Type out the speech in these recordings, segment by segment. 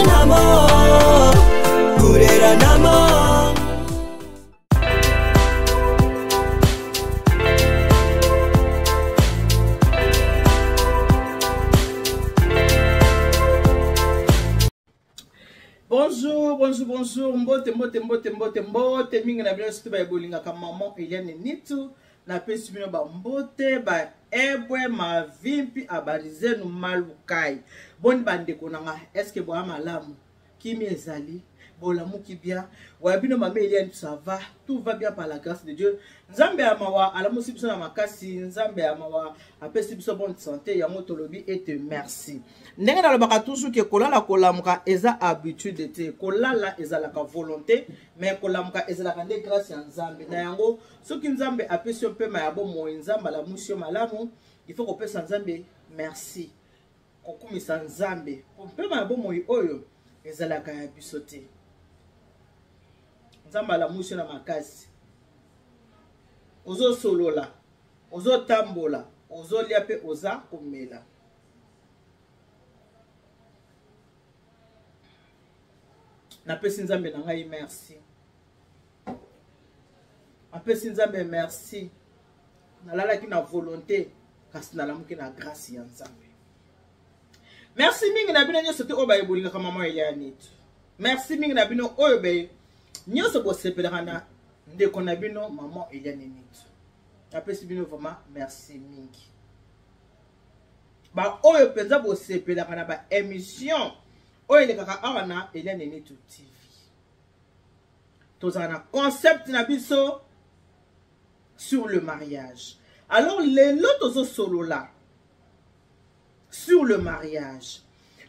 namo, kurera namo. Bonjour, mbote mingi na bino situ ba ebolinga ka maman Eliane Nitu na pesi bino ba mbote ba ebwe ma vimpi abarizenu malukai boni bandeko nanga eske bo malamu kimi ezali bolamu ki bien wa bino mama Eliane ça va, tout va bien par la grâce de Dieu. Nzambe amawa alamusi biso na makasi, nzambe amawa apesi biso bonne santé ya motolobi et te merci. Ndenge na lobaka toujours ke kolala kolamuka eza habitude te, kolala ezalaka volonté, mais kolamuka ezalaka nde grâce ya nzambe. Na yango soki nzambe apesi yo pema ya bomo nzambe alamusi yo malamu, il faut kopesa nzambe merci. Kokumisa nzambe pema ya bomo oyo ezalaka ya biso te. Nzamba la mouche na makasi. Ozo solola, ozo tambola, ozo liape oza komela. Na pesi nzambe na ngai merci. Na pesi nzambe merci. Na lalaki na volonté kasi na lamuki na grâce ya nzambe. Merci mingi na bino nyoso te oyo bayebolinga ka mama Eliane Nitu. Merci mingi na bino oyo baye nyoso bo sepelana ndeko na bino maman Eliane Nitu. Apesi bino vraiment merci mingi. Ba oyo penza bo sepelana ba émission oyo le kaka awa na Eliane Nitu TV. Tozana concept na biso sur le mariage. Alors les lotos solo là sur le mariage.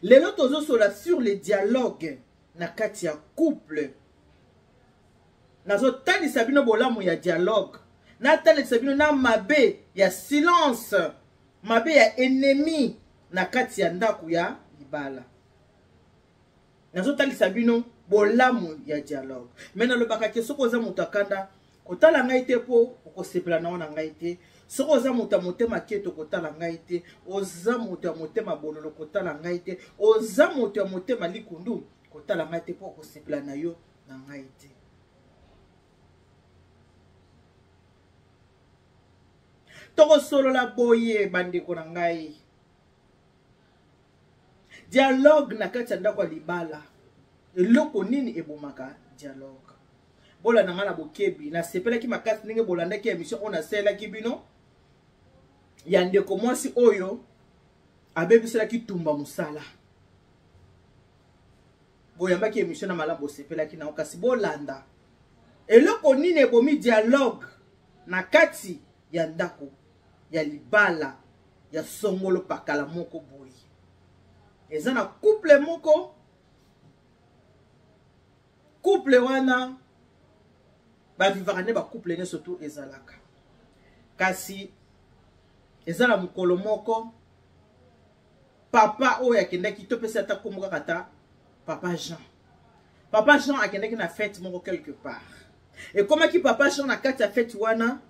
Les lotos solo là sur les dialogues na kati ya couple. Nazo tali sabino bolamu ya dialogue. Na tali sabino na mabe ya silence. Mabe ya ennemi na kati ya ndaku ya libala. Nazo tali sabino bolamu ya dialogue. Mena lobaka ke soko za mutakanda kotala ngai te po okosepela na ona ngai te. Soko za motema keto kotala ngai te. Oza motema bololo kotala ngai te. Oza motema likundu kotala ngai te po okosepela na yo na ngai te. Toko solo la boye bandeko na ngai. Dialogue na kati ya ndako libala. Eloko nini ebomaka dialogue. Bola na ngala bokebi na sepela ki makasi ndenge bolanda ki émission on a sela ki bino. Ya ndeko mwasi oyo abebisela ki tumba musala. Boyamba ki émission na malamu sepela ki na okasi bolanda. Eloko nini ebomi dialogue na kati ya ndako ya libala ya songolo pakala moko boyi. Eza na couple moko. Couple wana ba vivakane ba couple ne surtout ezalaka. Kasi ezala mukolo moko papa oyo akendaki to pesa ta komuka kata papa Jean. Papa Jean akendaki na fête moko quelque part. Et comment ki papa Jean na kati ya fête wana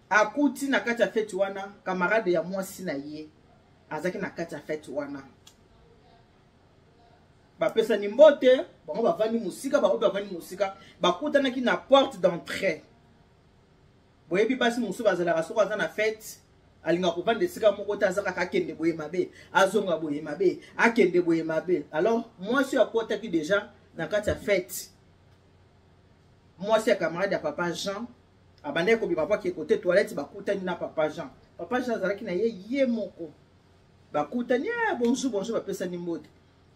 akuti na kati ya fête wana camarade ya mwasi na ye azaki na kati ya fête wana. Ba pesa ni mbote, bango bavandi musika, bango bavandi musika, bakutanaki na porte d'entrée. Boyebi basi musu bazala soko aza na fête, alinga kovanda esika moko ta azaka kakende boye mabe, azonga boye mabe, akende boye mabe. Alors, moi je akotaki déjà na kati ya fête. Moi c'est camarade ya papa Jean, abandé ko bi papa ki côté toilette bakutani na papa Jean. Papa Jean azalaki na ye moko. Bakutani bonjour ba pesa ni mbote.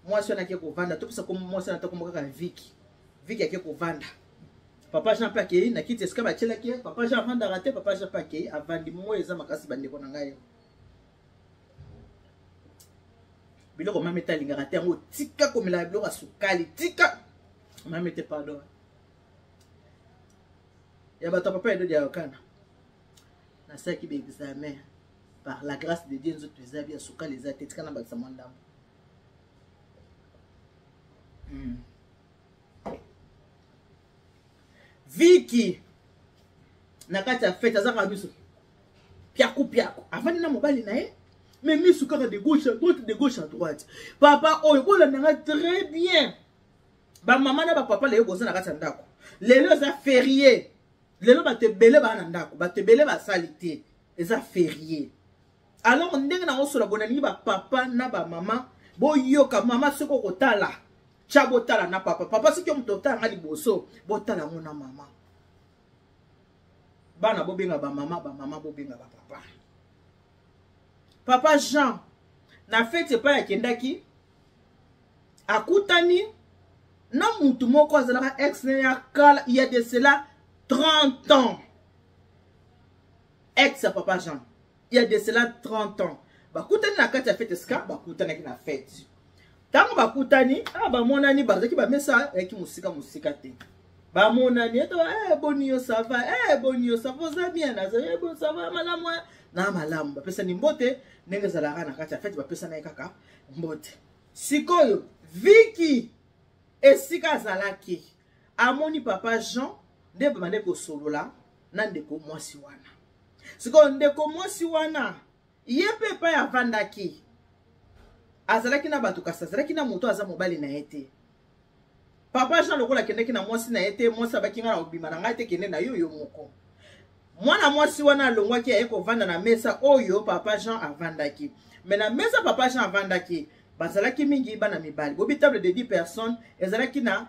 Moi je suis kovanda to pesa comme moi je suis kaka Vicky yake kovanda. Papa Jean pa ke na kiti eska ba tshela ke papa Jean vanda raté papa Jean pa ke avandi mo eza makasi bandeko na ngai. Biloko mameta linga raté ngo tika komela biloko sukali tika. Mamete pardon. Ya bato papa edo dia okana. Na saki be examen par la grâce de Dieu nous tous avis sukali za tika na ba samandam. Vicky na kati ya fête azaka biso piaku avandi na mobali na ye Mais mis de gauche à droite, de gauche à droite. Papa, oh, il a très bien. Ba maman na ba papa le bozo na kati ndako. Lelo za férié. Lelo ba te belé ba na ndako, ba te belé ba salité. Eza férié. Alors ndenge na osola bonani ba papa na ba maman, bo yoka mama soko kotala. Cha botala na papa. Papa siki mutota nga liboso, botala ngona mama. Bana bo benga ba mama bo benga ba papa. Papa Jean na fête pa ya kendaki akutani na mutu moko azalaka ex ya kala, il y a de cela 30 ans. Ex à Papa Jean. Il y a de cela 30 ans. Bakutani na kati ya fête ska, bakutani na fête. Tango bakutani, ba monani bazaki ba mesa eki musika te. Ba monani eto bonio ça va, bonio ça va bien na bon ça va malamu na malamu. Ba pesa ni mbote ndenge zalaka na kati ya fête ba pesa na kaka mbote. Sikoyo Vicky esika zalaki amoni Papa Jean nde bamande ko solola na ndeko mwasi wana. Siko ndeko mwasi wana yepe pa ya vandaki azalaki na bato kasa azalaki na moto aza mobali na ete. Papa Jean lokola kendeki na mwasi na ete, mwasi abaki nga na obima na ngai te kende na yo moko. Mwana mwasi wana alongwaki aye kovanda na mesa oyo Papa Jean avandaki. Mais na mesa Papa Jean avandaki bazalaki mingi bana mibali. Bobi table de 10 personnes, ezalaki na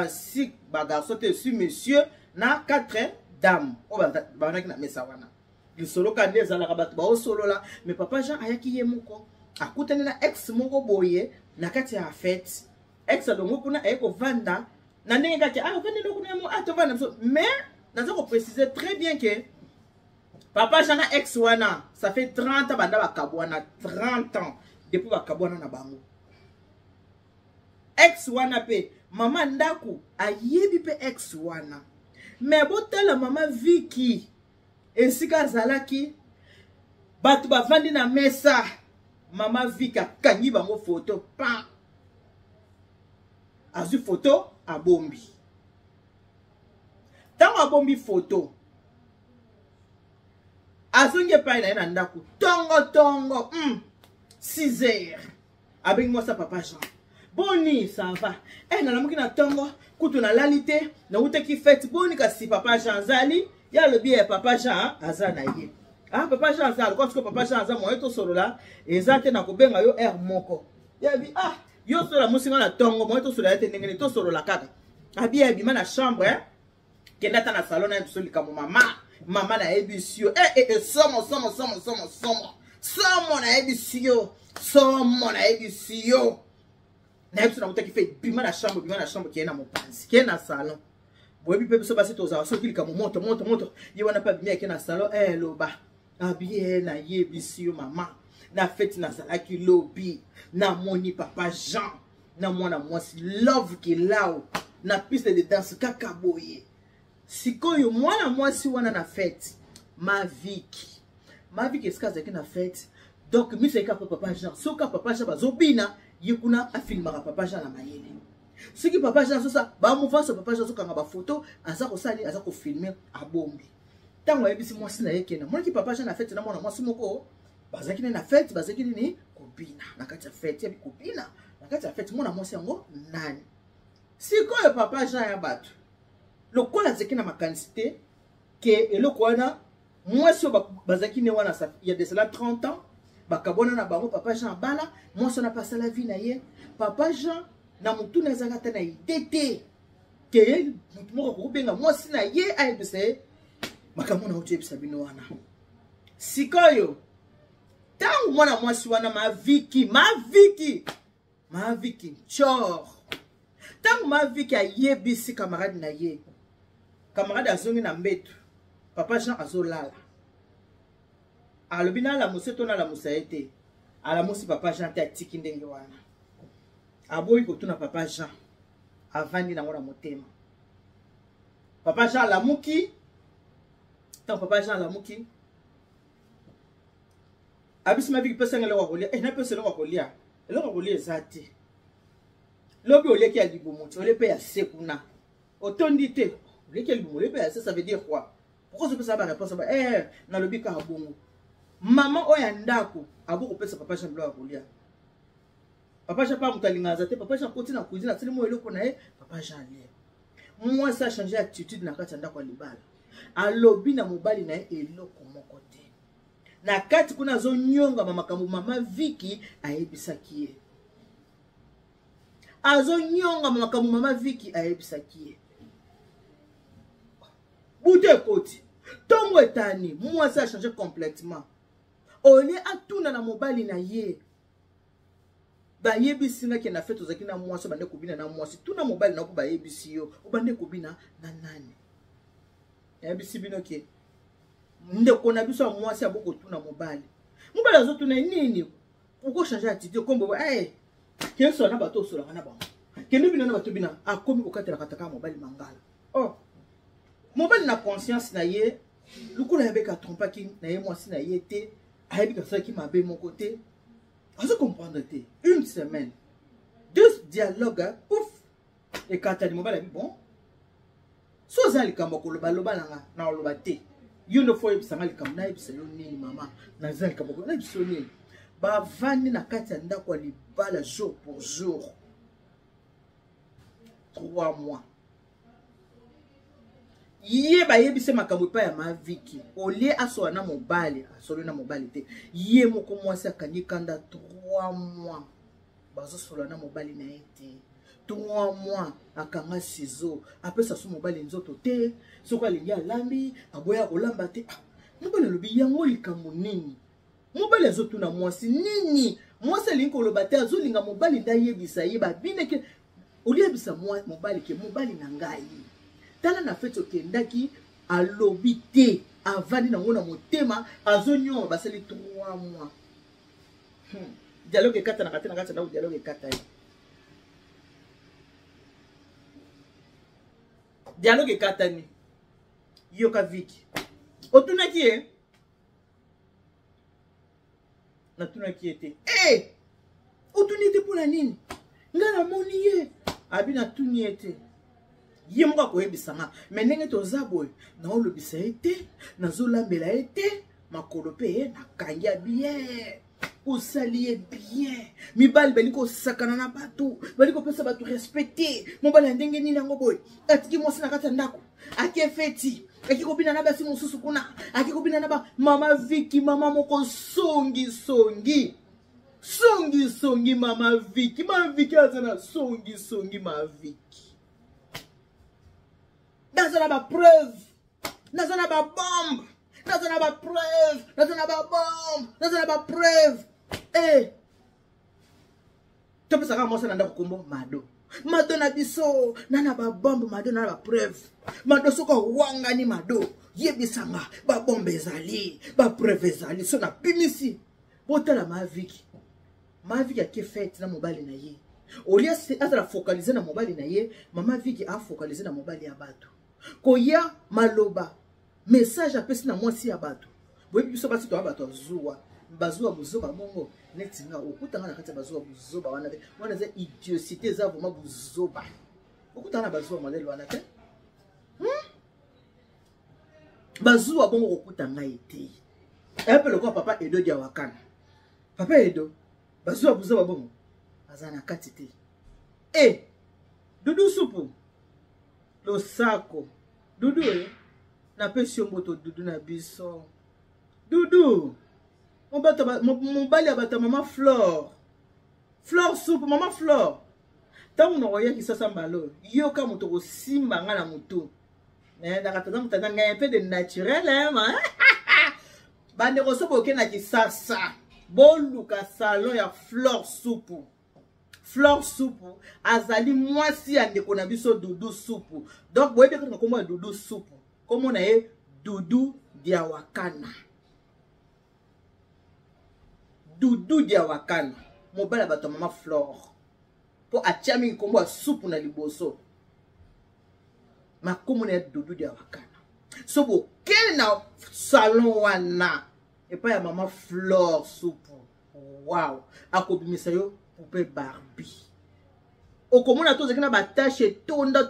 6 garçons et 6 messieurs na 4 dames. O bazalaki na mesa wana. Lisolo kande ezalaka bato ba osolola, mais Papa Jean ayaki ye moko. Akutani na ex moko boye na kati ya fête. Ex alongo kuna aye kovanda na ndenge kaki vende loko na mo atovanda so. Mais naza ko préciser très bien que Papa Jean na ex wana ça fait 30 ans banda bakabwana 30 ans depuis bakabwana na bango. Ex wana pe mama ndaku ayebi pe ex wana. Mais botala mama Vicky esika zalaki batu bavandi na mesa mama Vicky akangi bango photo pa azu photo abombi. Tango abombi photo azonge pa ina ndaku tongo 6 heures avec moi ça Papa Jean. Boni ça va. Na lamuki na tongo kutu na lalite na uteki fête boni kasi Papa Jean zali ya le bien Papa Jean azana ye. Papa Jean azali parce que Papa Jean azali moyeto solola ezate na kobenga yo air moko. Ya bi yo sola musinga na tongo moyeto solola te ndenge to solola kaka. Abia bima na chambre kenda ta na salon na bisolika mo mama na ebisio somo na ebisio somo na ebisio na ebisio na mutaki fait bima na chambre qui est na mopanzi qui est na salon boyebi pe biso basi toza so kilika mo moto ye wana pa bima qui na salon loba abie na yebisio mama na fête na salaki lobi na moni Papa Jean na mwana mwasi love ki lao na piste de danse kaka boye. Sikoyo mwana mwasi wana na fête ma Vicky eska zaki na fête donc misa eka Papa Jean soka Papa Jean bazobina yekuna afilmaka Papa Jean na mayele soki Papa Jean sosa ba mouvance Papa Jean soka nga ba photo aza ko sali aza ko filmer abombi tango yebisi mwasi na yekena mwana ki Papa Jean na fête na mwana mwasi moko bazaki na fête bazaki ni kopina na kati ya fête ya kopina na kati ya fête mwana mwasi yango nani sikoyo Papa Jean ya bato lokola zeki na makanisite ke eloko wana mwasi bazaki ne wana il y a de cela 30 ans bakabona na bango Papa Jean bala mwasi na pasa la vie na ye Papa Jean na mutu na zangata na idete ke mutu moko ko benga mwasi na ye ayebise makamona uche bisabino wana sikoyo tangu mwana mwasi wana ma Vicky chor tangu ma Vicky ayebisi camarade na ye camarade azongi na mbetu Papa Jean azolala alobina la museto na la musaete ala musi Papa Jean te atiki ndenge wana aboyi kotuna Papa Jean avandi na ngona motema Papa Jean la muki tant Papa Jean la muki abisi ma Vicky pesa ngelo wakolia na pesa ngelo wakolia eloko wakolia zati lobi oleki ya libomuti olepe ya sekuna otondi te oleki ya libomuti olepe ya ça veut dire quoi pourquoi je peux savoir réponse na lobi ka bongo Maman oya ndako abo kopesa papa Jean Blanc akolia. Papa Jean pas mutalinga zate, papa Jean continue na cuisine ateli mo eloko na ye, papa Jean lia. Moi ça changer attitude na kati ndako libala. Alobi na mobali na ye eloko moko te. Na kati kuna zo nyonga makambo mama Vicky ayebisaki ye. Azo nyonga makambo mama Vicky ayebisaki ye. Bouté koti. Tongo etani, moi ça a changé complètement. Oli atuna na mobali na ye. Ba yebisi nga kena fait ozaki na moi so bande kobina na moi si tuna mobali na ko ba yebisi yo, obande kobina na nani. Yebisi bino ke. Ndeko na biso moi si aboko tuna mobali. Mobali azotuna nini? Pourquoi changer attitude comme quel soit na bato so la na ba. Kende bina na bato bina akomi ko katela kataka mobali mangala. Oh. Mobali na conscience na ye, lukula yabeka trompa ki na ye moi si na ye te, ayebika ça qui m'a bé mon côté. Vous comprenez? Une semaine, 2 dialogues, ouf. Et quand tu as dit mobile, bon. So za likamba ko loba loba na loba te. You no for yebisa likamba na yebisa yo nini mama. Na za likamba ko na yebisa nini. Ba vandi na kati ya ndako libala jour pour jour. 3 mois. Ye ba yebise makambo pa ya ma Vicky. Olie aso na mobali, asolo na mobali te. Ye moko mwasi akandi kanda 3 mois. Bazo solo na mobali na ete. 3 mois akanga ciseau. Apesa so mobali nzoto te. Soko alingi alambi, aboya kolamba te. Mobali lobi yango likambo nini? Mobali azotu na mwasi nini? Mwasi alingi koloba te azolinga mobali nda yebisa ye ba bineke. Olie bisa mobali ke mobali na ngai. Tala na fait okendaki alobi te avandi na ngona motema azonyo basali 3 mois. Dialogue ekata na kati na dialogue ekata ye. Dialogue ekata ni yoka Vicky. Otunaki e na tunaki ete. Otunite pona nini? Ngana moni ye abina tuni ete. Ye moko koyebisanga mais ndenge toza boye na olobisa ete nazolambela ete makolo pe na kanya bien osali bien mibali bali ko sakana na bato bali ko pesa bato respecter mobali ndenge nini yango boye atiki mwasi na kati ndako akefeti akikobina na basi mususu kuna akikobina na ba mama Vicky mama moko songi mama Vicky azana songi mama Vicky. Dans la preuve, dans la bombe, dans la preuve, dans la bombe, dans la preuve. Tu peux savoir moi ça nanda kombo mado. Mado na biso, nana ba bombe mado na ba preuve. Mado soko wanga ni mado. Yebisanga ba bombe ezali, ba preuve ezali, so na pimisi. Botala ma Vicky. Ma Vicky a ke fait na mobali na ye. Olia a focaliser na mobali na ye, mama Vicky a focaliser na mobali ya bato. Koya maloba message apesi na mwasi ya bato boyebi biso basi to abato zuwa bazuwa buzoba mongo netinga okutanga na kati ya bazuwa buzoba wana te wana za idiocité za voma buzoba okutanga na bazuwa modele wana te bazuwa bongo okutanga ete epe lokwa papa Edo dia wakana papa Edo bazuwa buzoba bongo azana kati te dudu supu lo sako dudu na pesi mboto dudu na biso dudu mobali abata mama Flore soupe mama Flore tangu na roya kisasa mbalo yoka moto ko simba nga na mutu na katana mutana nga un peu de naturel bande ko sobo ke na kisasa boluka salon ya Flore soupe azali mwasi ya ndeko na biso dudu soupe donc boyebe ko kombo ya dudu soupe komo na ye dudu dia wakana mobala bato mama Flore po atiami kombo ya soupe na liboso makomo na dudu dia wakana so bo kele na salon wana epa ya mama Flore soupe wow akobimisa yo poupée Barbie. Okomona to zekina ba tache tonda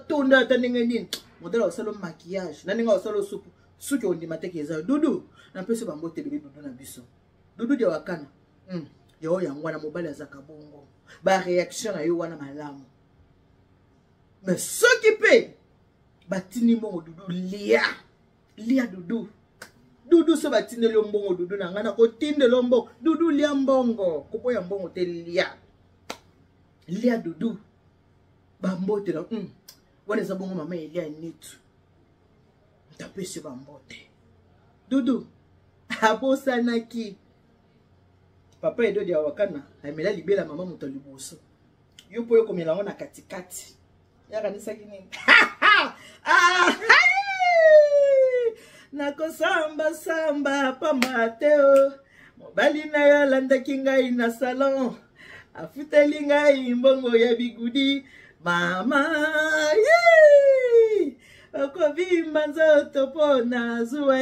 tanenge nini. Modela osalo maquillage. Naninga osalo soupe. Suki ondima teke eza dudu. Na pese ba mbote bele dudu na biso. Doudou de wakana. Yo yangwana mobile azaka bongo. Ba réaction na yo wana malamu. Mais ce qui paye, batini mbongo Doudou lia Doudou. Doudou so batini lo mbongo Doudou na ngana ko tinde lo mbongo. Doudou lia mbongo. Kopo ya mbongo te lia Doudou. Bambote la wana eza bongo mama elia nitu. Ntapese bambote. Doudou abosanaki. Papa edo dia wakana amela libela mama muto liboso. Yo po yo komela ngona katikati. Yaka nisaki nini? Nako samba pa Mateo. Mobali na yo landaki ngai na salon. Afuteli ngai mbongo ya bigudi. Mama okobimba nzoto po na zuwa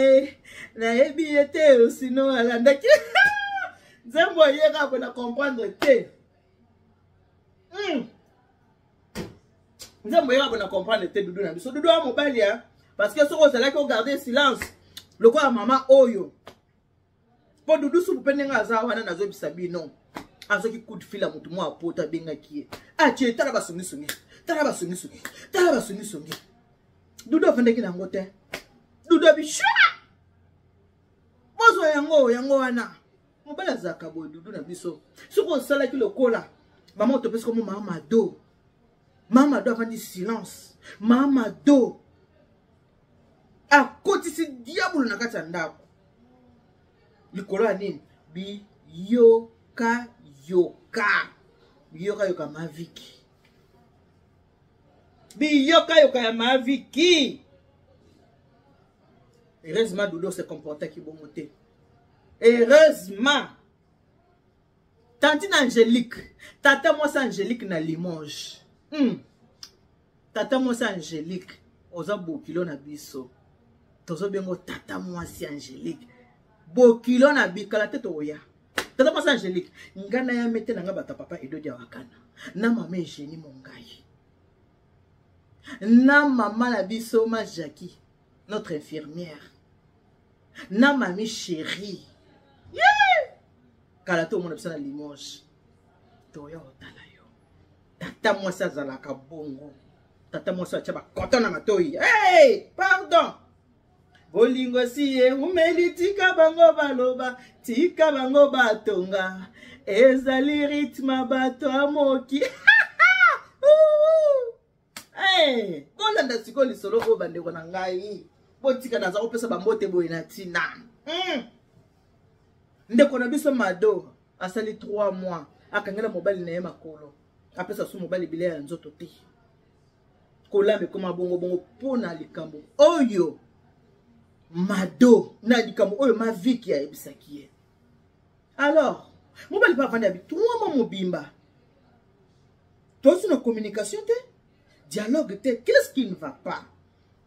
nayebi ete osino alandaki. Nzembo yeka pona comprendre te. Nzembo yeka pona comprendre te Doudou na biso. Doudou a mobali ya. Parce que soko zala ko garder silence. Loko ya mama oyo. Po Doudou su pende nga za wana na zo bisabi non. Azo ki coup de fil a mutu mo apota benga ki. Ah tie tala basungi sungi. Tala basungi sungi. Tala basungi sungi. Doudou fende ki na ngote. Doudou bi shwa. Bozo yango wana. Mobala zaka boy Doudou na biso. Soko sala ki lokola. Maman to pese comme mama do. Mama do avandi silence. Mama do. A koti si diabolo na kati ya ndako. Likolo ya nini? Bi yoka maviki. Bi yoka ya maviki. Heureusement Doudou se comportait qui bon moté. Heureusement. Tantine Angélique. Tata moi c'est Angélique na Limoges. Tata moi c'est Angélique. Oza bokilo na biso. Tozo bengo tata moi c'est Angélique. Bokilo na bikala te toya. Tata moi c'est Angélique. Ngana ya mete na nga bata papa edo dia wakana. Na mama Eugénie Mongai. Na mama la biso ma Jackie, notre infirmière. Na mami chérie. Kalato mon option à Limoges. Toya otala yo. Tata moi ça zalaka bongo. Tata moi ça chaba kotona matoi. Hey, pardon. Bolingo siye umeli tika bango baloba, tika bango batonga. Ezali ritma bato amoki. Hey, kolanda sikoli solo ko bande ko na ngai. Botika na za opesa bambote boy na tina. Ndeko na biso mado asali 3 mois akangela mobile na ye makolo. Apesa su mobile bile ya nzoto te. Kolambe koma bongo pona likambo. Oyo mado na likambo oyo maviki ya ebisaki ye. Alors, mobile pa vanda bi 3 mois mobimba. Toi une communication te? Dialogue te, qu'est-ce qui ne va pas?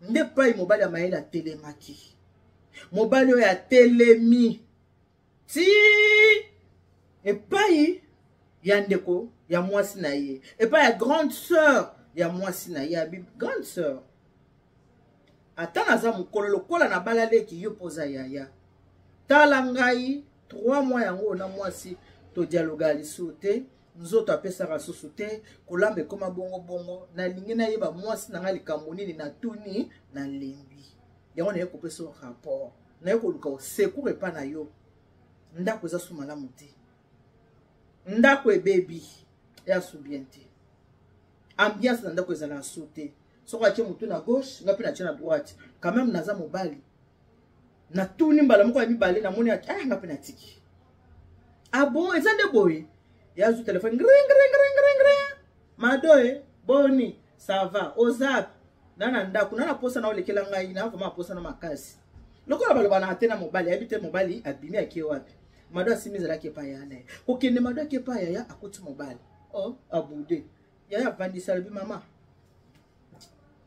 N'est pas mobile à maïla télémaki. Mobile à télémi. Si et pas yandeko ya moi sinaye. Et pas ya grande sœur ya moi sinaye, grande sœur. Attends naza mukolo lokola na balale ki yo poza yaya. Talangai 3 mois yango na moi si to dialogue ali sote. Nzoto apesa rasusu te kolambe koma bongo na lingi na yeba mwasi na ngali kamoni na tuni na lembi yango na yeko pesa rapport na yeko luka secours epa na yo ndako za sumala muti ndako ebebi ya subiente ambiance na ndako ezala sote soko atie mutu na gauche ngapi na tia na droite quand même naza mobali na tuni mbala moko ya mibale na moni ngapi na tiki ah bon ezande boy. Ya zu téléphone ring. Madoe boni ça va ozap nana ndaku nana posa na olekela ngai na vama posa na makasi lokola baloba na atena mobali habite mobali abimi ake wapi madoe simizela ke pa yana kokende madoe ke pa ya akuti mobali oh abude ya vandi salbi mama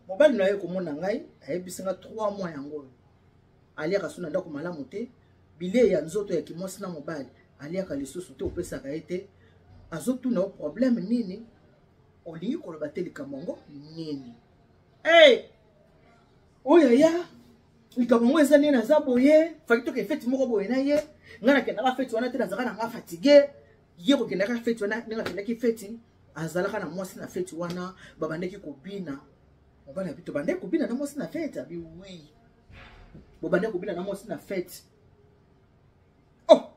mobali na ye komona ngai ayebisinga 3 mois yango ali akasuna ndako malamu te bile ya nzoto ya kimosi na mobali ali akalisusu te opesa ka ete azotu na problème nini olingi koloba te likamongo nini hey oya ya likambo eza nini naza boye faki toke feti moko boye na ye nga nakendaka feti wana te nazalaka nanga fatigue ye kokendaka feti wana ndenge akendaki feti azalaka na mwasi na feti wana babandeki kobina mobali abi tobandeki kobina na mwasi na feti abi wi bobandeki kobina na mwasi na feti oh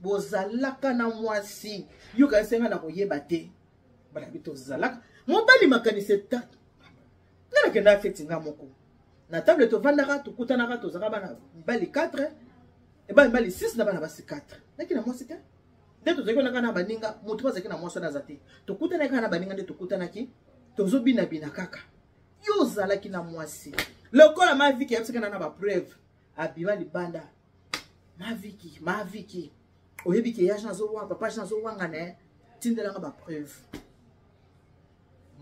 bozalaka na mwasi yo kasenga na koyeba te balabi tozalaka mobali makanisi ta nga nakendaka feti nga moko na table tovandaka tokutanaka tozalaka bana mibali 4 eba mibali 6 na bana basi 4 naki na mwasi te nde tozalaki onaka na baninga motu bazalaki na mwasi wana aza te tokutanaki na baninga nde tokutanaki tozobinabina kaka yo ozalaki na lokola maviki yabisikana na bapreuve abima libanda maviki oyebiki yaje nazowanga papa yaje nazowanga ne tindelanga bapreuve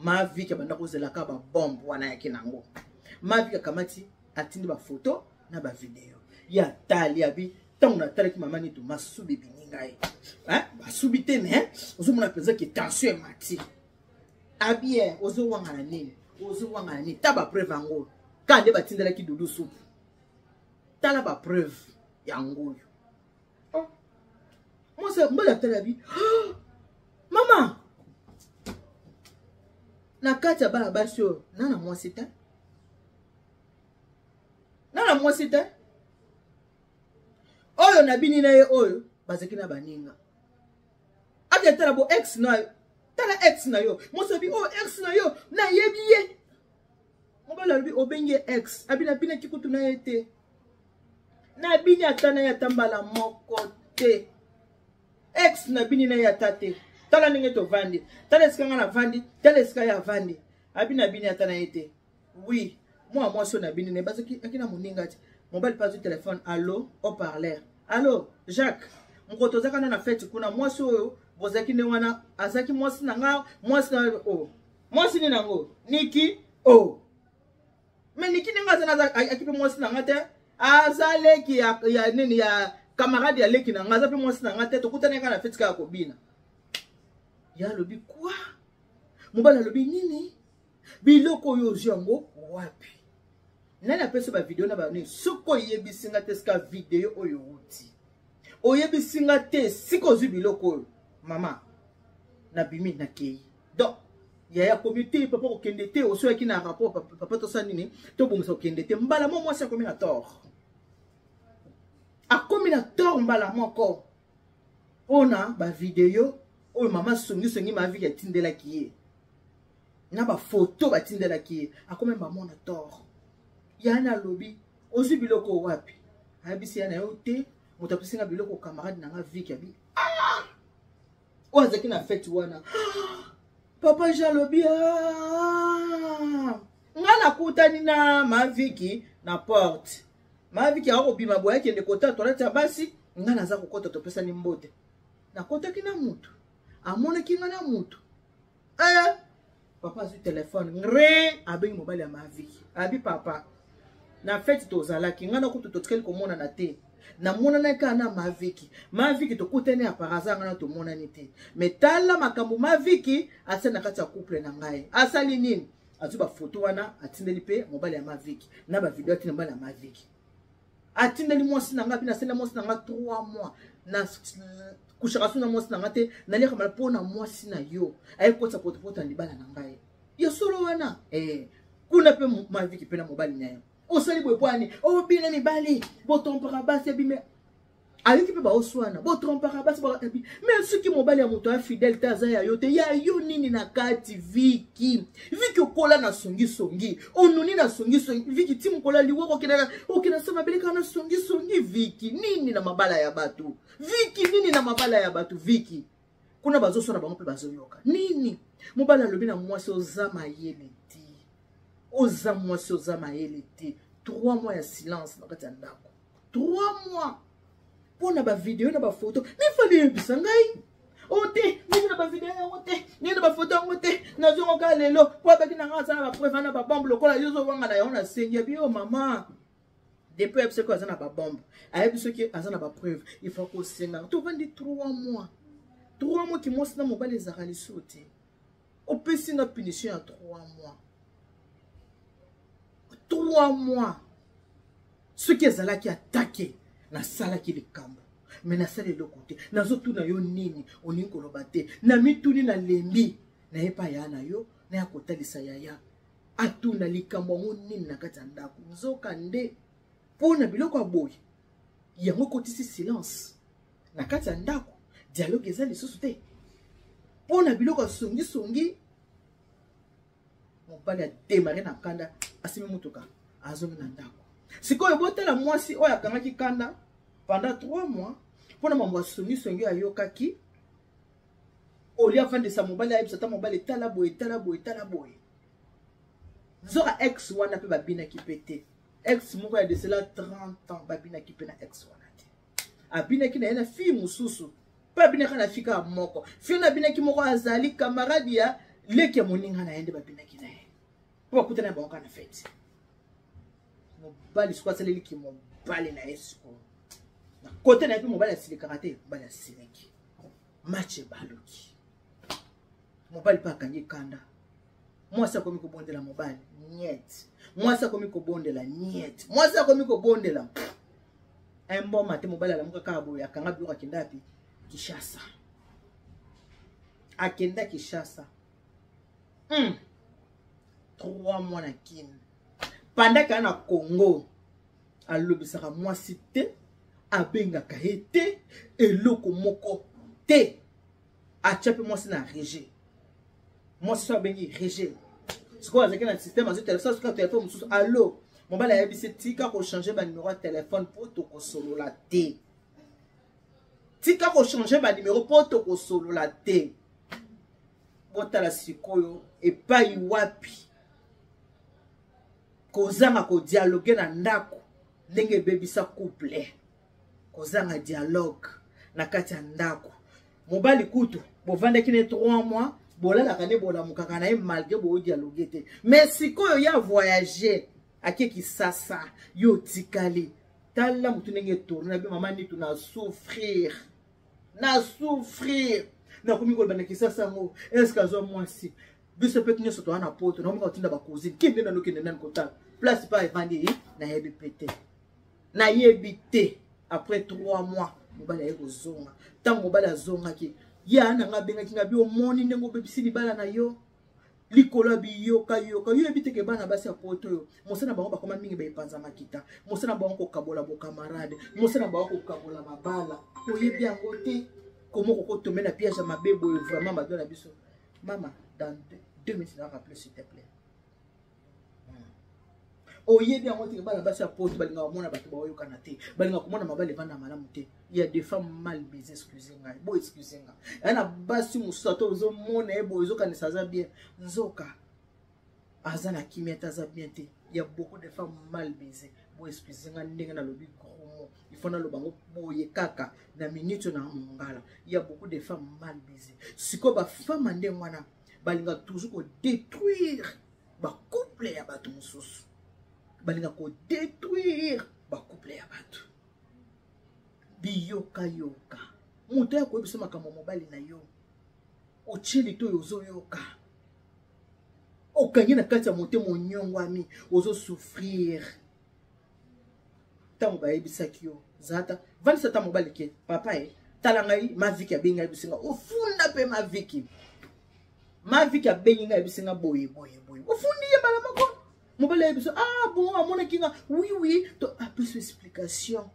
maviki abanda kozelaka babombe wana yaki nango maviki akamati atindi bafoto na bavideo ya tali abi ntango natalaki mama nito masubi bininga ye basubi te ne ozomona mpenza ke tension emati abie ozowanga na nini ta bapreuve yango ka nde batindelaki dudu supu tala bapreuve yango oyo mwasa mbala tala bi mama na kati ya bana basi oyo nana mwasi te oyo nabini na ye oyo bazaki na baninga abia tala bo ex na yo tala ex na yo mosabi oh ex na yo na yebi ye mobala lobi obengi ex abina bina kikutu na ye te na bini atana ya tambala moko te ex na bini na ya tate tala ndenge to vandi tala esika nga na vandi tala esika ya vandi abina bini atana ye te oui moi mwasi na bini ne bazaki akina moninga te mobali pazu téléphone allo au parleur allo Jacques mkoto zaka na fete kuna mwasi oyo bozaki ne wana azaki mwasi na nga mwasi na o mwasi ni nango Niki o mais Niki ninga zana akipe mwasi na nga te azaleki ya nini ya camarade ya leki na nga zapi mwasi na nga te tokutana kana fete ka kobina ya lobi kwa mobala lobi nini biloko yo jango wapi nani apesa ba video na ba ni soko yebisinga te ska video oyo uti oyebisinga te siko zu biloko oyo mama na bimi na kei donc ya comité papa ko kende te oso yaki na rapport papa to sa nini to bongisa ko kende te mbala mo mwasi akomi na tort mbala moko ona ba video oyo mama songi ma vie ya tindela ki na ba photo ba tindela ki akomi ba mona tort yana lobi ozu biloko wapi abisi yana yote mutapisinga biloko camarade na nga viki abi oazaki na fete wana papa jalobi nga nakutani na maviki na porte maviki akobima boya kende kota tolata basi nga naza kokota topesani mbote nakotaki na mutu amonaki nga na mutu papa azwi telefone ngre abengi mobali ya maviki abi papa na fete tozalaki nga na kutu totikeli komona na te na mona na ka na maviki tokutene ya parazanga na tomona ni te metala makambo maviki asa na kati ya couple na ngai asali nini azu ba photo wana atindeli pe mobali ya maviki na ba video atina mobali ya maviki atindeli mwasi na ngai na sena mwasi na ngai 3 mois na kushaka suna mwasi na ngai te na leka mala pona mwasi na yo ayekotsa poto libala na ngai yo solo wana kuna pe maviki pe na mobali na yo osali bwepwani obina mibali botrompaka basi abime ayiki pe ba oswana botrompaka basi ba abi mais soki mobali ya moto ya fidèle taza ya yo te ya yo nini na kati viki okola na songi onuni na songi viki ti mokola liwoko okina sama beleka na songi viki nini na mabala ya batu viki kuna bazoswana bango pe bazoyoka nini mobali alobi na mwasi ozama yele oza mwasi oza mayele te 3 mois ya silence na kati ya ndako 3 mois pona ba video na ba photo nifali yebisa ngai ote nini na ba video yango te nini na ba photo yango te nazongo ka lelo po abaki na nga azana ba preuve na ba bombe lokola yozo wanga na yo na sengi abi o mama depuis abse ko azana ba bombe ayebi soki azana ba preuve il faut ko senga to vandi 3 mois ki mwasi na mobali ezakali sote opesi na punition ya 3 mois Ce qui est là qui attaqué, na sala qui le kambo. Mais na sala le côté, na zotu na yo nini, oni kolobate, na mituni na lembi, na epa ya na yo, na ya kotalisa ya. Atu na likambo nini na kati ndako. Nzoka nde pona biloko aboy. Yango kotisi silence. Na kati ndako, dialogue ezali lisusu te. Pona biloko songi mobali a démarré na kanda asimi mutuka azongi na ndako. Sikoyo botela mwasi oyo akangaki kanda pendant 3 mois pona mambo songi ayokaki olia vande sa mobali ayebisa ta mobali tala boye. Nzoka ex wana pe babina ki pete. Ex moko ya de cela 30 ans babina ki pe na ex wana te. Abina ki na yana fille mususu. Pa bina kana fika moko. Fille na bina ki moko azali camarade ya leke moninga na yende babina ki na ye. Po kutana ba okana fete. Mobali siko saleli ki mobali na esiko. Na kote na pe mobali asili karate, mobali asileki. Match baloki. Mobali pa kangi kanda. Mwasa komi ko bondela mobali, niet. Mwasa komi ko bondela, niet. Mwasa komi ko bondela. Embo mate mobali ala muka kabo ya kanga biloko akenda pi Kishasa. Akenda Kishasa. 3 mois na kin. Pendant qu'il y a na Congo, alobisaka mwasi te, abengaka ye te, eloko moko te. Achape mwasi na rejet. Mwasi so abengi rejet. Siko azaki na système azo téléphone, siko téléphone mususu, allo, mobali ayebisi tika ko changer ba numéro de téléphone pour to ko solola te. Tika ko changer ba numéro pour to ko solola te. Botala sikoyo epai wapi. Kozanga ko dialogue na ndako ndenge bebisa couple. Kozanga dialogue na kati ya ndako. Mobali kutu bovanda kine 3 mois bolala kane bola mukaka na ye malgré bo dialogue te. Mais sikoyo ya voyager akeki sasa yo tikali. Tala mutu ndenge tourner be mama nitu na souffrir. Na souffrir. Na komi ko bana kisasa ngo est-ce que zo mwasi biso pe kinyo soto na poto na mo tinda ba cousine kinde na lokende nan kota place pa evandi na yebi pété na yebi té après 3 mois mobala ye kozonga tant mobala zonga ki ya na ngabenga kinga bi omoni ndengo bebisi libala na yo likolo biyoka yo yebi ke bana basi ya poto yo mosana bango bakoma mingi ba epanza makita mosana bango ko kabola bo camarade mosana bango ko kabola mabala oyebi yango te. Comment on peut tomber la piège à ma bébé vraiment ma donne la biso. Maman, dans 2 minutes, tu vas rappeler s'il te plaît. Oh, il y a bien monté que la basse à porte, balinga au monde à battre au canapé, balinga au monde à ma belle vendre à madame. Il y a des femmes mal baisées, excusez-moi, bon excusez-moi. Elle a basse moussato, zo monde et bozo quand ça va bien. Nzoka, azana kimia taza bien te. Il y a beaucoup de femmes mal baisées, bon excusez-moi, n'enga na lobby. Il faut na lobango boye kaka na minute na mongala. Il y a beaucoup de femmes mal baisées. Si ko ba femme ande mwana balinga toujours ko détruire ba couple ya batu mususu. Balinga ko détruire ba couple ya batu. Biyoka yoka. Muto ya ko ebisa makambo mobali na yo. Ocheli to yozo yoka. Okangi na kati ya motemo nyongwami ozo souffrir. Tant ba ebisaki yo zata vani sata mobali ke papa talangai ma vie ya benga ebisinga ofunda pe ma vie ya benga ebisinga boye ofundi ye bala mako mobali ebiso bon amona kinga oui to a plus explication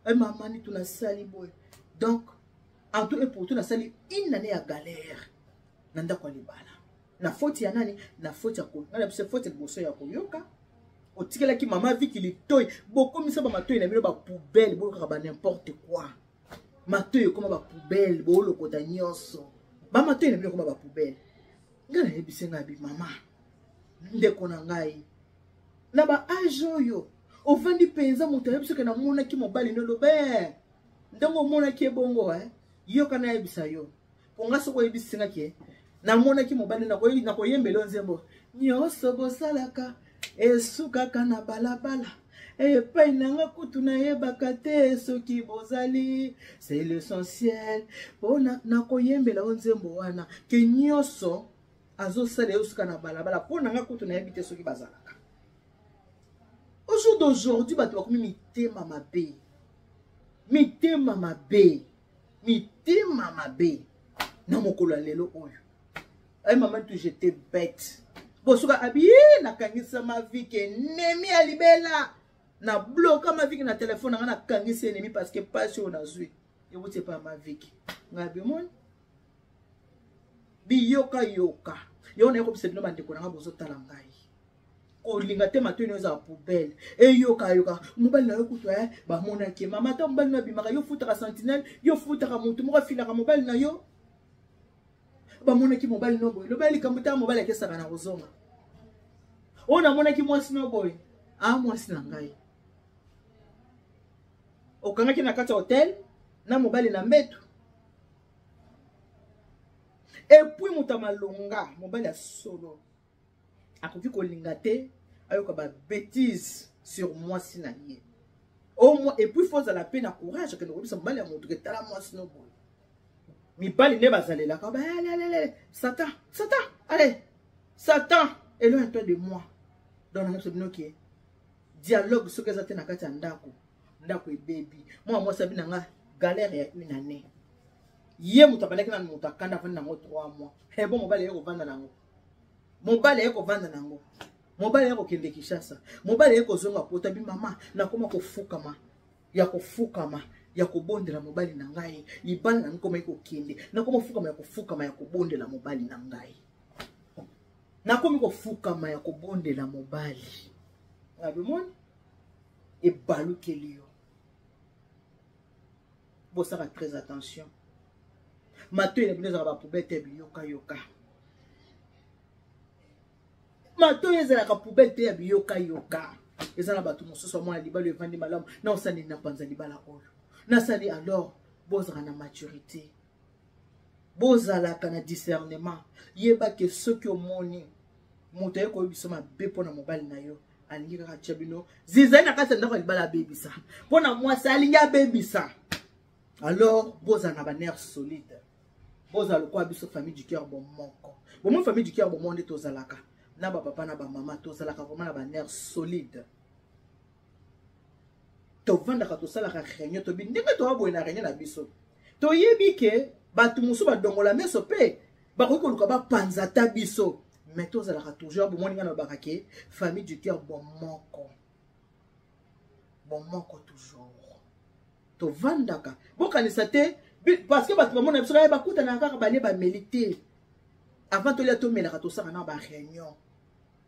maman ni tuna sali boye donc en tout et pour tout na sali une année à galère nanda kwa libala na faute ya nani na faute ya ko na biso faute boso ya koyoka. Otikela ki mama vi ki li toy beaucoup misa ba matoy na bino ba poubelle bo ka ba n'importe quoi matoy comme ba poubelle bo lokota nyonso ba matoy na bino comme ba poubelle ngana ebisenga bi mama ndeko na ngai na ba age oyo ovandi penza moto ebiso ke na mona ki mobali no lobe ndongo mona ki ebongo yo kana ebisa yo ponga soko ebisenga ki na mona ki mobali na ko yembelo nzembo nyonso bosalaka esuka kana balabala epai nanga kutu na yebaka te soki bozali c'est l'essentiel pona na koyembela onzembo wana ke nyonso azosala esuka na balabala pona nanga kutu na yebite soki bazalaka au jour d'aujourd'hui bato bakomi mitema mabe. Mitema mabe. Mitema mabe. Na mokolo lelo oyo. Ay maman tu j'étais bête. Bosuka habillé na kangisa ma vie ke nemi alibela. Na bloqué ma vie na téléphone na kangisa ennemi parce que pas sur na zui. Et vous pas ma vie. Ngabe mon. Bi yoka yoka. Yo na ko bisebino bandeko na bozo tala ngai. Ko linga te matoni za poubelle. E yoka yoka. Mobali na yo kuto ba mona ke mama ta mobali na bimaka yo futa ka sentinelle, yo futa ka mutu mo fila ka mobali na yo. Ba mona ki mobali no boy. Lo bali kamuta mobali ke saka na kozonga. Ona mona ki mwasi no boy. Ah mwasi na ngai. Okanga ki na kata hotel na mobali na mbetu. Et puis mutamalonga mobali solo. Akoki ko lingate ayoka ba bêtise sur moi sinaye. Au moins et puis faut à la peine à courage que nous bisa mobali ya mutu ke tala moi sino boy. Mi bali ne bazalela ka ba allez Satan allez Satan éloigne-toi de moi. Dans notre binoki dialogue ce que ça na kati ndako e baby moi sabi nga galère ya une année. Yé mutabalaki na mutakanda fana ngo 3 mois. Eh bon mobali yeko vanda nango. Mobali yeko vanda nango. Mobali yeko kende Kishasa. Mobali yeko zonga pota bi mama na koma kofukama. Ya kofukama ya kobondela mobali na ngai. Ibana na nkoma yeko kende. Na koma fukama ya kofukama ya kobondela mobali na ngai. Na koma kofukama ya kobondela mobali. Abimoni e balukelio. Bosaka très attention. Mato il est dans la poubelle te yoka yoka. Mato il est dans la poubelle te yoka yoka. Ils ont battu mon soso moi liba le vandi malam. Non ça n'a pas de liba la oyo. Na ça dit alors bozara na maturité. Bozala kana discernement. Yeba que ceux qui ont moni monter ko biso ma be pona mobile na yo. Alingi ka chabino. Zizana ka senda ko liba la baby ça. Pona moi ça alinga baby ça. Alors bozana ba nerf solide. Boza le quoi biso famille du cœur bon moko. Bon mon famille du cœur bon monde tozalaka. Na ba papa na ba maman tozalaka vraiment na ba nerf solide. To vanda ka tosalaka réunion to bi ndenge to abo na réunion na biso. To yebi ke batu musu ba dongola meso pe ba ko ko ba panzata biso. Mais tozalaka toujours bon moninga na bakake famille du cœur bon moko. Bon moko toujours. To vanda ka. Bo kanisa te parce que batu bamona biso ba kuta na kaka bale ba melite avant to lia to melaka to saka na ba réunion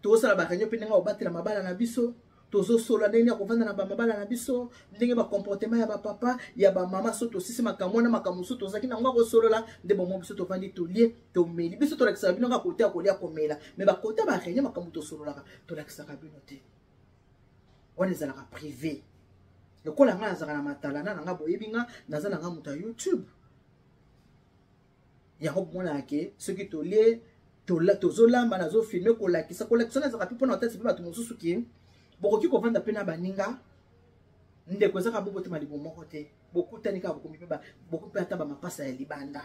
to sala ba réunion pe nga obatela mabala na biso tozo sola ndenge ko vanda na ba mabala na biso ndenge ba comportement ya ba papa ya ba mama so to sisi makamona makamusu to zaki na ngo ko solola nde bomo biso to vandi to lie to meli biso to lakisa bino nga kote akolia komela mais ba kote ba réunion makamu to solola to lakisa ka bino te on ezala ka privé. Le kola nga azaka na matalana na nga boyebinga naza na nga muta YouTube. Ya ko mona ke ce qui to le to la to zolamba na zo filmer ko la kisa na zaka pipo na tete ba to mususu ki boko ki ko vanda pena baninga nde ko zaka bobo te malibo moko te boku tani ka boko mipa boku pe ata ba mapasa ya libanda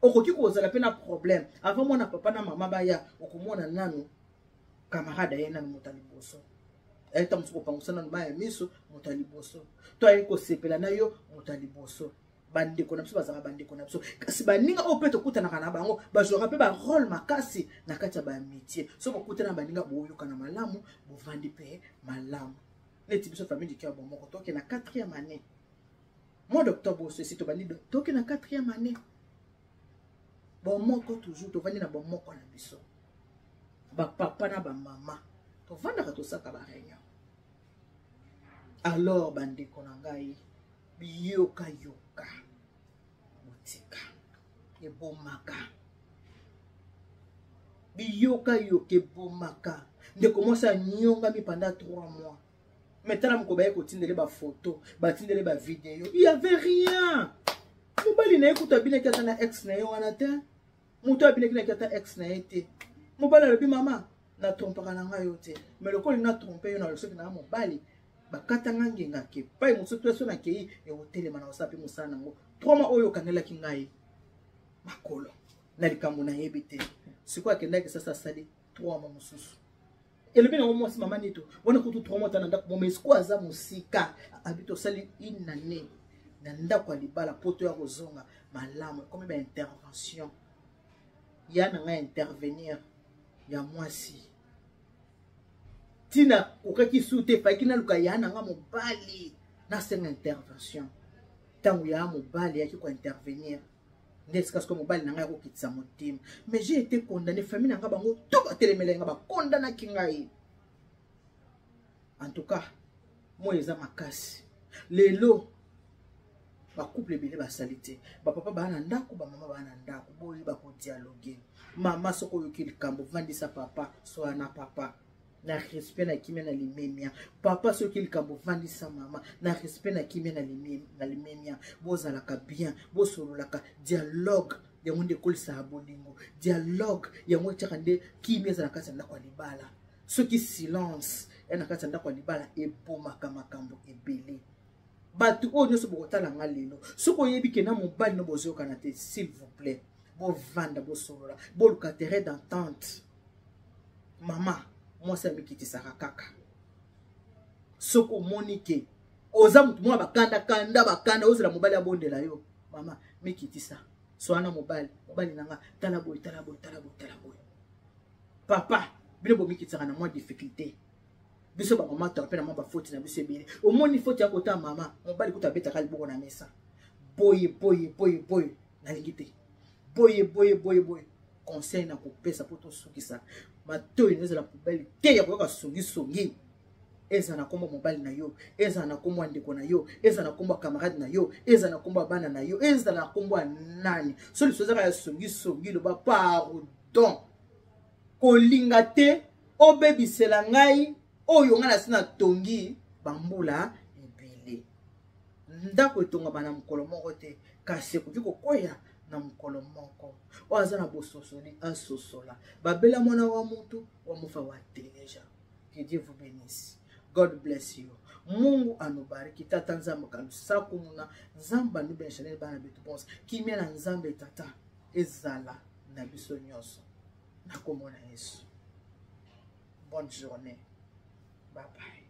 okoki ko zala pena problème avant mona papa na mama baya okomona nanu camarade yena mutali boso. Eta musuko pangusana mbaya miso mutali boso. To ayi ko sepela na yo mutali boso. Bande ko na biso bazaka bande ko na biso. Kasi baninga o peto kutana kana bango ba jouera pe ba rôle makasi na kati ya ba métier. So ko kutana baninga boyo kana malamu bo vandi pe malamu. Neti biso famille du cœur bon moko toke na 4e année. Mois d'octobre ceci to bandi toke na 4e année. Bon moko toujours to vandi na bon moko na biso. Ba papa na ba mama to vanda ka to saka ba réunion. Alors bande konangai biyoka yoka mutika e bomaka biyoka yoke bomaka nde commence à nyonga mi pendant 3 mois. Maintenant mko ba ko tindele ba photo ba tindele ba vidéo il y avait rien. Mobali na ekuta bina kata na ex na yo wana te muto abina kina kata ex na ete mobali lobi mama na trompaka na nga yo te mais le col na tromper yo na le soki na mobali bakata ngenga ke pai muso to so na kei e hotelema na osapi musana ngo 3 mois oyo kanela kingai makolo na likambo na yebite siko akenda ke sasa sali 3 mois mususu elobi na mwasi mama nito wana kutu 3 mois tana ndako mais ko aza musika habito sali une année na ndako libala poto ya kozonga malamu comme ba intervention ya na nga intervenir ya mwasi tina okaki sute fa kina luka ya na nga mobali na senga intervention tangu ya mobali ya ko intervenir n'est-ce que mobali na nga ko kitsa motima mais j'ai été condamné famille na nga bango to ba telemela nga ba condamna kingai en tout cas moi eza makasi lelo ba couple belé ba salité ba papa ba na ndako ba mama ba na ndako boyi ba ko dialoguer mama soko yoki likambo vandisa papa so na papa na respect na kimia na limemia papa soki likambo vandisa mama na respect na kimia na limemia bozalaka bien bosololaka dialogue ya monde kolisa abolingo dialogue ya ngo tshaka nde kimia za nakati ndako libala soki silence na kati ndako libala epomaka makambo ebele batu o nyoso bokotala nga lelo soko yebi ke na mobali no bozoka na te s'il vous plaît bo vanda bo solola bo luka terrain d'entente mama moi ça mikitisa kaka soko monike oza mutu mwa bakanda ozela mobali abondela yo mama mikitisa so ana mobali nanga tala boy papa bino bo mikitisa na mwa difficulté biso ba mama to apena mwa ba faute na biso ebele omoni faute ya kota mama mobali kuta beta kali boko na mesa boye na lingite boye conseil na kopesa poto sukisa mato inaweza la poubelle te ya koka songi eza na komba mobali na yo eza na komba ndeko na yo eza na komba camarade na yo eza na komba bana na yo eza na komba nani so li soza ya songi lo ba pardon kolinga te obebisela ngai oyo nga na sina tongi bambula ebele ndako etonga bana mukolo moko te kasi kuki kokoya na mukolo moko oaza na bososoli asosola babela mwana wa mutu wa mufa wa teleja. Que Dieu vous bénisse. God bless you. Mungu anubariki tata nzambe kalusa kumuna nzamba nubenshanel bana betu bonse kimia na nzambe tata ezala na biso nyonso na komona Yesu. Bonne journée. Bye bye.